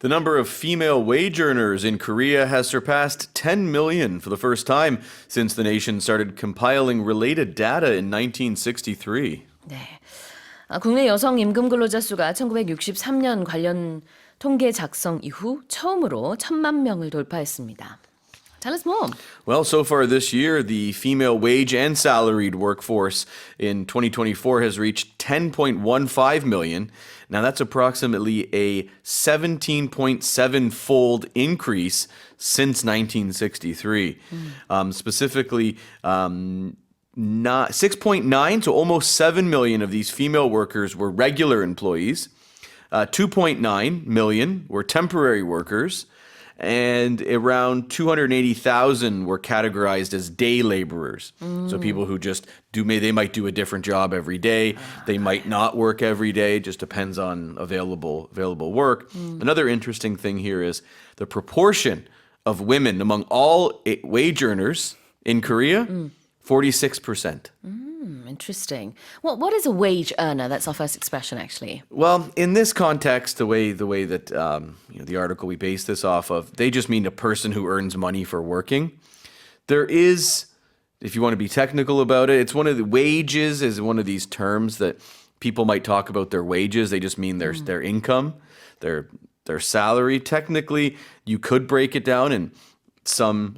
The number of female wage earners in Korea has surpassed 10 million for the first time since the nation started compiling related data in 1963. 네. 국내 여성 임금근로자 수가 1963년 관련 통계 작성 이후 처음으로 1,000만 명을 돌파했습니다. Tell us more. Well, so far this year, the female wage and salaried workforce in 2024 has reached 10.15 million. Now, that's approximately a 17.7-fold increase since 1963. Specifically, 6.9 to almost 7 million of these female workers were regular employees. 2.9 million were temporary workers. And around 280,000 were categorized as day laborers. So people who just they might do a different job every day. They might not work every day. Just depends on available work. Another interesting thing here is the proportion of women among all wage earners in Korea, 46%. Interesting. Well, what is a wage earner? That's our first expression, actually. Well, in this context, the way that the article we base this off of, they just mean a person who earns money for working. There is, if you want to be technical about it, it's one of the wages is one of these terms that people might talk about their wages. They just mean their income, their salary. Technically, you could break it down in some.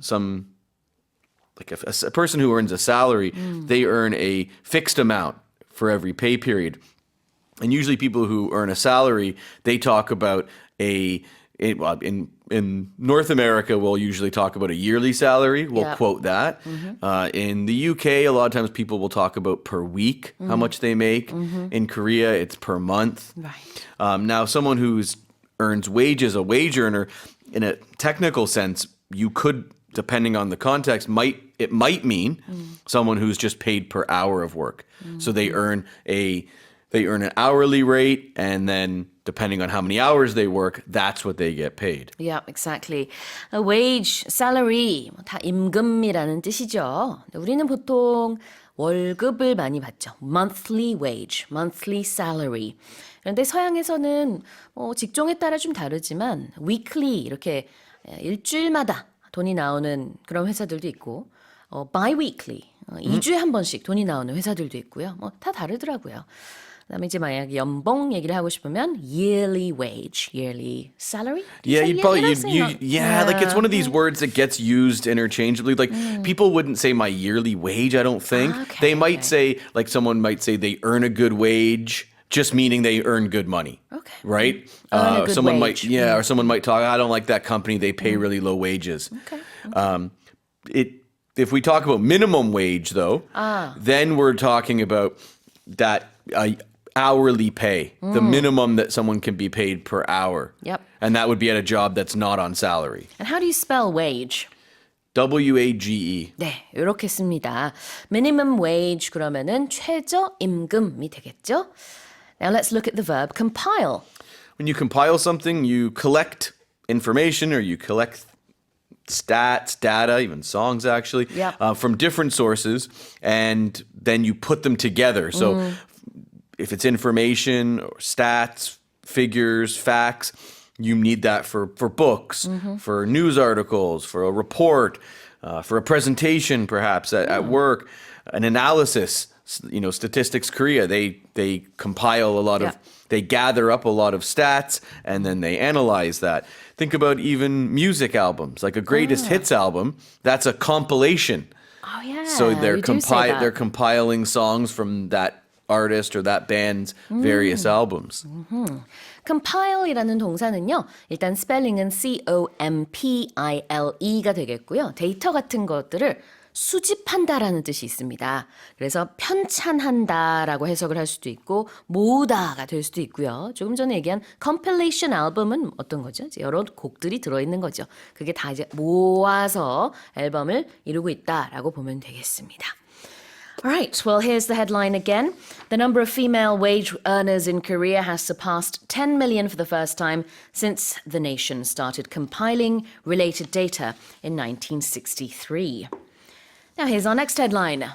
Like a person who earns a salary, they earn a fixed amount for every pay period. And usually people who earn a salary, they talk about in North America, we'll usually talk about a yearly salary. We'll quote that. In the UK, a lot of times people will talk about per week, how much they make. In Korea, it's per month. Right. Now, someone who earns wages, a wage earner, in a technical sense, you could, depending on the context, it might mean someone who's just paid per hour of work. So they earn an hourly rate, and then depending on how many hours they work, that's what they get paid. Yeah, exactly. A wage, salary, 다 임금이라는 뜻이죠. 우리는 보통 월급을 많이 받죠. Monthly wage, monthly salary. 그런데 서양에서는 직종에 따라 좀 다르지만 weekly 이렇게 일주일마다 돈이 나오는 그런 회사들도 있고 bi-weekly, 2주에 한 번씩 돈이 나오는 회사들도 있고요. 다 다르더라고요. 그다음에 이제 만약 연봉 얘기를 하고 싶으면 yearly wage, yearly salary. Yeah, like it's one of these words that gets used interchangeably. Like people wouldn't say my yearly wage, I don't think. They might say, like someone might say they earn a good wage, just meaning they earn good money. Okay. Right? Earn a good someone wage. or someone might talk, I don't like that company, they pay really low wages. Okay. If we talk about minimum wage, though, then we're talking about that hourly pay, the minimum that someone can be paid per hour. Yep. And that would be at a job that's not on salary. And how do you spell wage? WAGE. 네, 이렇게 씁니다. Minimum wage 그러면은 최저 임금이 되겠죠? Now let's look at the verb compile. When you compile something, you collect information or you collect stats, data, even songs actually, from different sources, and then you put them together. So if it's information or stats, figures, facts, you need that for books, for news articles, for a report, for a presentation perhaps at work, an analysis. Statistics Korea, they compile a lot of, they gather up a lot of stats and then they analyze that. Think about even music albums, like a greatest hits album, that's a compilation. Oh yeah. So they're compiling songs from that artist or that band's various albums. compile이라는 동사는요. 일단 스펠링은 compile가 되겠고요. 데이터 같은 것들을 수집한다라는 뜻이 있습니다. 그래서 편찬한다라고 해석을 할 수도 있고 모으다가 될 수도 있고요. 조금 전에 얘기한 compilation 앨범은 어떤 거죠? 여러 곡들이 들어있는 거죠. 그게 다 이제 모아서 앨범을 이루고 있다라고 보면 되겠습니다. Alright, well here's the headline again. The number of female wage earners in Korea has surpassed 10 million for the first time since the nation started compiling related data in 1963. Now here's our next headline.